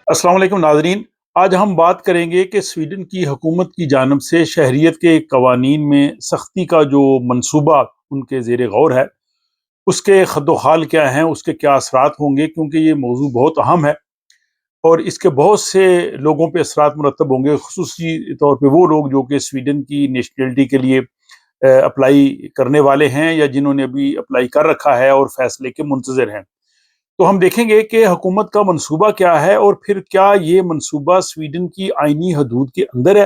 अस्सलाम वालेकुम नाज़रीन। आज हम बात करेंगे कि स्वीडन की हुकूमत की जानिब से शहरियत के कवानीन में सख्ती का जो मंसूबा उनके ज़ेर गौर है, उसके खद्दोखाल क्या हैं, उसके क्या असरात होंगे, क्योंकि ये मौजू बहुत अहम है और इसके बहुत से लोगों पे असरात मुरतब होंगे, खुसूसी तौर पे वो लोग जो कि स्वीडन की नेशनलिटी के लिए अप्लाई करने वाले हैं या जिन्होंने अभी अप्लाई कर रखा है और फैसले के मुंतज़िर हैं। तो हम देखेंगे कि हुकूमत का मंसूबा क्या है और फिर क्या ये मंसूबा स्वीडन की आईनी हदूद के अंदर है,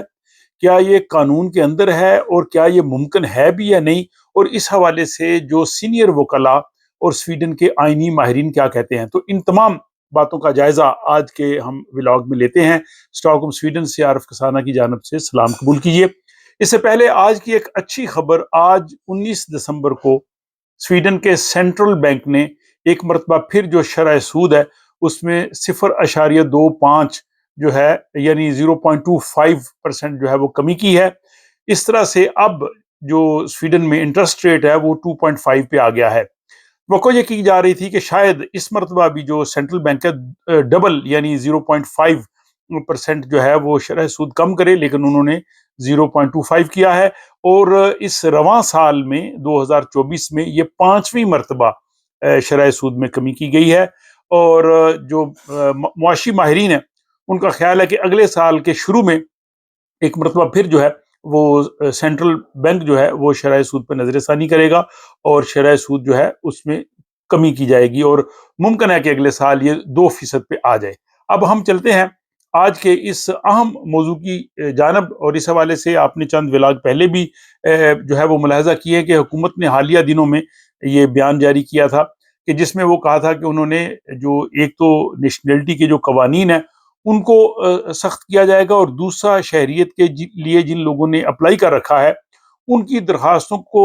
क्या ये कानून के अंदर है और क्या ये मुमकिन है भी या नहीं। और इस हवाले से जो सीनियर वकला और स्वीडन के आईनी माहिरीन क्या कहते हैं, तो इन तमाम बातों का जायजा आज के हम व्लॉग में लेते हैं। स्टॉकहोम स्वीडन से आरिफ कसाना की जानब से सलाम कबूल कीजिए। इससे पहले आज की एक अच्छी खबर, आज 19 दिसंबर को स्वीडन के सेंट्रल बैंक ने एक मरतबा फिर जो शरह सूद है उसमें 0.25 जो है यानी 0.25% जो है वो कमी की है। इस तरह से अब जो स्वीडन में इंटरेस्ट रेट है वो 2.5 पे आ गया है। वको ये की जा रही थी कि शायद इस मरतबा भी जो सेंट्रल बैंक है डबल यानी 0.5% जो है वो शरह सूद कम करे, लेकिन उन्होंने 0.25 किया है। और इस रवां साल में 2024 में ये पांचवी मरतबा शरह सूद में कमी की गई है। और जो मुआशी माहिरीन है उनका ख्याल है कि अगले साल के शुरू में एक मरतबा फिर जो है वो सेंट्रल बैंक जो है वो शरह सूद पर नजरसानी करेगा और शरह सूद जो है उसमें कमी की जाएगी और मुमकिन है कि अगले साल ये 2% पे आ जाए। अब हम चलते हैं आज के इस अहम मौजू की जानब, और इस हवाले से आपने चंद व्लॉग पहले भी जो है वो मुलाहजा किए कि हुकूमत ने हालिया दिनों में ये बयान जारी किया था कि जिसमें वो कहा था कि उन्होंने जो एक तो नेशनलिटी के जो कवानीन है उनको सख्त किया जाएगा और दूसरा शहरियत के लिए जिन लोगों ने अप्लाई कर रखा है उनकी दरखास्तों को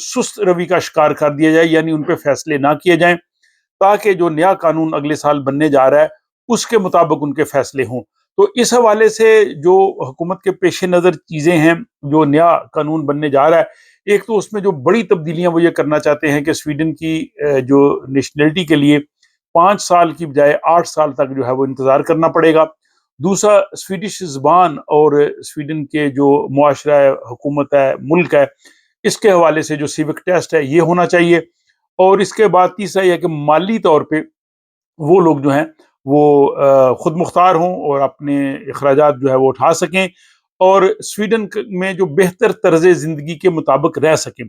सुस्त रवि का शिकार कर दिया जाए, यानी उन पर फैसले ना किए जाएं, ताकि जो नया कानून अगले साल बनने जा रहा है उसके मुताबिक उनके फैसले हों। तो इस हवाले से जो हुकूमत के पेश नज़र चीज़ें हैं, जो नया कानून बनने जा रहा है, एक तो उसमें जो बड़ी तब्दीलियां वो ये करना चाहते हैं कि स्वीडन की जो नेशनलिटी के लिए 5 साल की बजाय 8 साल तक जो है वो इंतज़ार करना पड़ेगा। दूसरा, स्वीडिश ज़बान और स्वीडन के जो मुआशरा है, हुकूमत है, मुल्क है, इसके हवाले से जो सिविक टेस्ट है ये होना चाहिए। और इसके बाद तीसरा यह कि माली तौर पे वो लोग जो हैं वो खुद मुख्तार हों और अपने अखराजात जो है वो उठा सकें और स्वीडन में जो बेहतर तर्ज ज़िंदगी के मुताबिक रह सकें।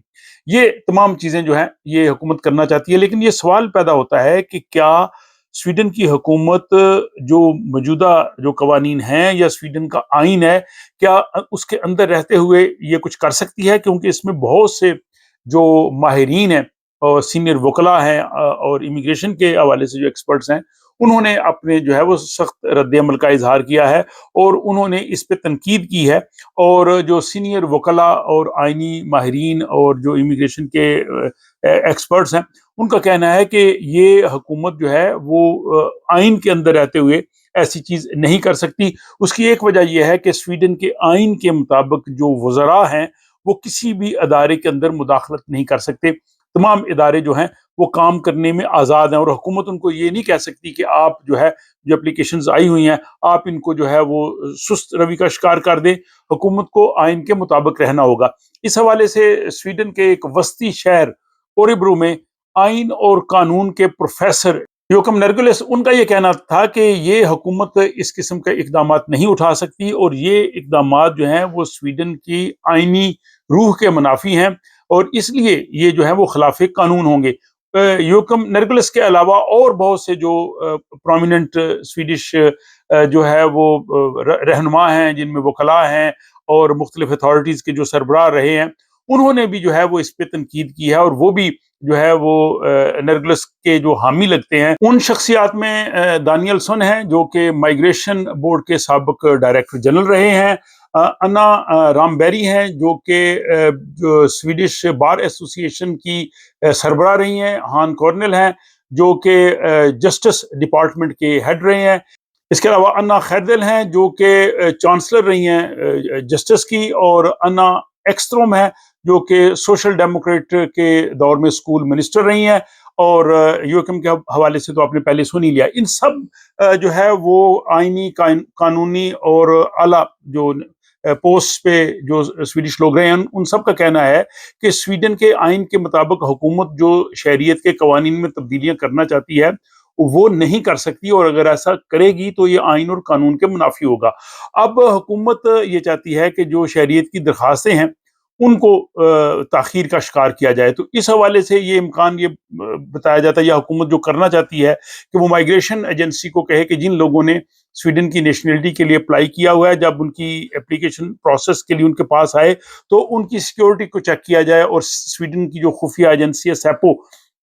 ये तमाम चीज़ें जो हैं ये हुकूमत करना चाहती है, लेकिन ये सवाल पैदा होता है कि क्या स्वीडन की हुकूमत जो मौजूदा जो कवानीन हैं या स्वीडन का आइन है, क्या उसके अंदर रहते हुए ये कुछ कर सकती है, क्योंकि इसमें बहुत से जो माहिरीन हैं और सीनियर वकला हैं और इमिग्रेशन के हवाले से जो एक्सपर्ट्स हैं उन्होंने अपने जो है वो सख्त रद्द-ए-अमल का इजहार किया है और उन्होंने इस पे तनकीद की है। और जो सीनियर वकला और आइनी माहिरीन और जो इमिग्रेशन के एक्सपर्ट्स हैं उनका कहना है कि ये हुकूमत जो है वो आइन के अंदर रहते हुए ऐसी चीज नहीं कर सकती। उसकी एक वजह यह है कि स्वीडन के आइन के मुताबिक जो वज़रा हैं वो किसी भी अदारे के अंदर मुदाखलत नहीं कर सकते। तमाम इदारे जो हैं वो काम करने में आज़ाद हैं और हुकूमत उनको ये नहीं कह सकती कि आप जो है जो एप्लीकेशंस आई हुई हैं आप इनको जो है वो सुस्त रवि का शिकार कर दें। हुकूमत को आइन के मुताबिक रहना होगा। इस हवाले से स्वीडन के एक वस्ती शहर ओरेब्रो में आइन और कानून के प्रोफेसर योकम नरगुलेस, उनका ये कहना था कि ये हुकूमत इस किस्म के इकदाम नहीं उठा सकती और ये इकदाम जो हैं वो स्वीडन की आइनी रूह के मुनाफी हैं और इसलिए ये जो है वो खिलाफ कानून होंगे। योकम नरगुलेस के अलावा और बहुत से जो प्रोमिनेंट स्वीडिश जो है वो रहनुमा हैं, जिनमें वकला हैं और मुख्तलिफ अथॉरिटीज़ के जो सरबराह रहे हैं, उन्होंने भी जो है वो इस पे तनकीद की है और वो भी जो है वो नरगुलेस के जो हामी लगते हैं। उन शख्सियात में दानियलसन हैं जो कि माइग्रेशन बोर्ड के साबिक डायरेक्टर जनरल रहे हैं, अन्ना रामबेरी हैं जो कि जो स्वीडिश बार एसोसिएशन की सरबराह रही हैं, हान कॉर्नेल हैं जो कि जस्टिस डिपार्टमेंट के हेड रहे हैं। इसके अलावा अन्ना खैरदिल हैं जो कि चांसलर रही हैं जस्टिस की, और अन्ना एक्सट्रोम है جو کہ سوشل ڈیموکریٹ کے دور میں اسکول منسٹر رہی ہیں، اور یوکم کے حوالے سے تو آپ نے پہلے سن ہی لیا. ان سب جو ہے وہ آئینی قانونی اور اعلیٰ جو پوسٹ پہ جو سویڈش لوگ رہے ہیں، ان سب کا کہنا ہے کہ سویڈن کے آئین کے مطابق حکومت جو شہریت کے قوانین میں تبدیلیاں کرنا چاہتی ہے وہ نہیں کر سکتی، اور اگر ایسا کرے گی تو یہ آئین اور قانون کے منافی ہوگا. اب حکومت یہ چاہتی ہے کہ جو شہریت کی درخواستیں ہیں ان کو تاخیر کا شکار کیا جائے. تو اس حوالے سے یہ امکان یہ بتایا جاتا ہے، یا حکومت جو کرنا چاہتی ہے کہ وہ مائگریشن ایجنسی کو کہے کہ جن لوگوں نے سویڈن کی نیشنلٹی کے لیے اپلائی کیا ہوا ہے، جب ان کی اپلیکیشن پروسیس کے لیے ان کے پاس آئے تو ان کی سیکیورٹی کو چیک کیا جائے، اور سویڈن کی جو خفیہ ایجنسی ہے سیپو،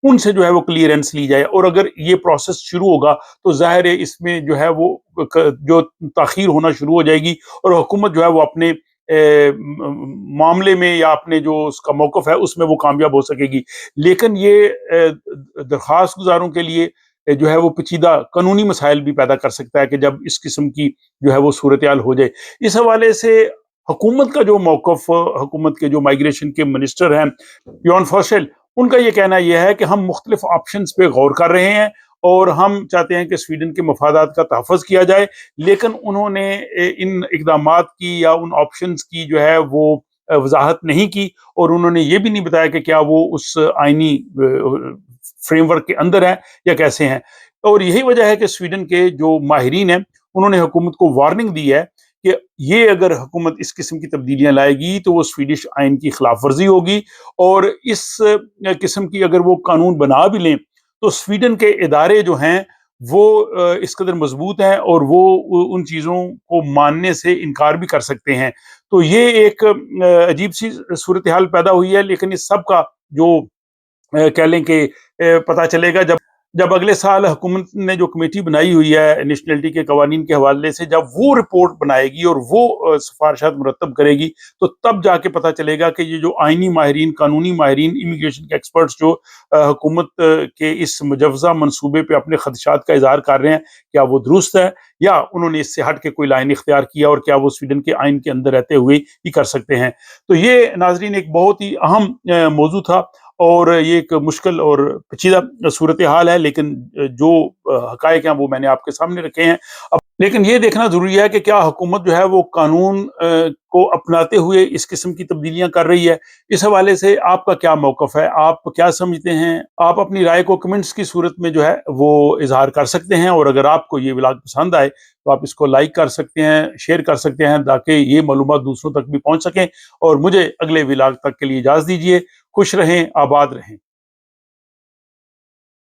ان سے جو ہے وہ کلیئرنس لی جائے. اور اگر یہ پروسیس شروع ہوگا تو ظاہر ہے اس میں جو ہے وہ جو تاخیر ہونا شروع ہو جائے گی، اور حکومت جو ہے وہ اپنے معاملے میں یا اپنے جو اس کا موقف ہے اس میں وہ کامیاب ہو سکے گی. لیکن یہ درخواست گزاروں کے لیے جو ہے وہ پیچیدہ قانونی مسائل بھی پیدا کر سکتا ہے کہ جب اس قسم کی جو ہے وہ صورتحال ہو جائے. اس حوالے سے حکومت کا جو موقف، حکومت کے جو مائگریشن کے منسٹر ہیں یون فوسل، ان کا یہ کہنا یہ ہے کہ ہم مختلف آپشنز پہ غور کر رہے ہیں اور ہم چاہتے ہیں کہ سویڈن کے مفادات کا تحفظ کیا جائے. لیکن انہوں نے ان اقدامات کی یا ان آپشنز کی جو ہے وہ وضاحت نہیں کی، اور انہوں نے یہ بھی نہیں بتایا کہ کیا وہ اس آئینی فریم ورک کے اندر ہیں یا کیسے ہیں. اور یہی وجہ ہے کہ سویڈن کے جو ماہرین ہیں انہوں نے حکومت کو وارننگ دی ہے کہ یہ اگر حکومت اس قسم کی تبدیلیاں لائے گی تو وہ سویڈش آئین کی خلاف ورزی ہوگی، اور اس قسم کی اگر وہ قانون بنا بھی لیں تو سویڈن کے ادارے جو ہیں وہ اس قدر مضبوط ہیں اور وہ ان چیزوں کو ماننے سے انکار بھی کر سکتے ہیں. تو یہ ایک عجیب سی صورتحال پیدا ہوئی ہے. لیکن اس سب کا جو کہہ لیں کہ پتہ چلے گا جب اگلے سال حکومت نے جو کمیٹی بنائی ہوئی ہے نیشنلٹی کے قوانین کے حوالے سے، جب وہ رپورٹ بنائے گی اور وہ سفارشات مرتب کرے گی تو تب جا کے پتہ چلے گا کہ یہ جو آئینی ماہرین، قانونی ماہرین، امیگریشن کے ایکسپرٹس جو حکومت کے اس مجوزہ منصوبے پہ اپنے خدشات کا اظہار کر رہے ہیں، کیا وہ درست ہے یا انہوں نے اس سے ہٹ کے کوئی لائن اختیار کیا، اور کیا وہ سویڈن کے آئین کے اندر رہتے ہوئے ہی کر سکتے ہیں. تو یہ ناظرین ایک بہت ہی اہم موضوع تھا، اور یہ ایک مشکل اور پیچیدہ صورتحال ہے، لیکن جو حقائق ہیں وہ میں نے آپ کے سامنے رکھے ہیں. لیکن یہ دیکھنا ضروری ہے کہ کیا حکومت جو ہے وہ قانون کو اپناتے ہوئے اس قسم کی تبدیلیاں کر رہی ہے. اس حوالے سے آپ کا کیا موقف ہے، آپ کیا سمجھتے ہیں؟ آپ اپنی رائے کو کمنٹس کی صورت میں جو ہے وہ اظہار کر سکتے ہیں، اور اگر آپ کو یہ ولاگ پسند آئے تو آپ اس کو لائک کر سکتے ہیں، شیئر کر سکتے ہیں، تاکہ یہ معلومات دوسروں تک بھی پہنچ سکیں. اور مجھے اگلے ولاگ تک کے لیے اجازت دیجیے. خوش رہیں، آباد رہیں.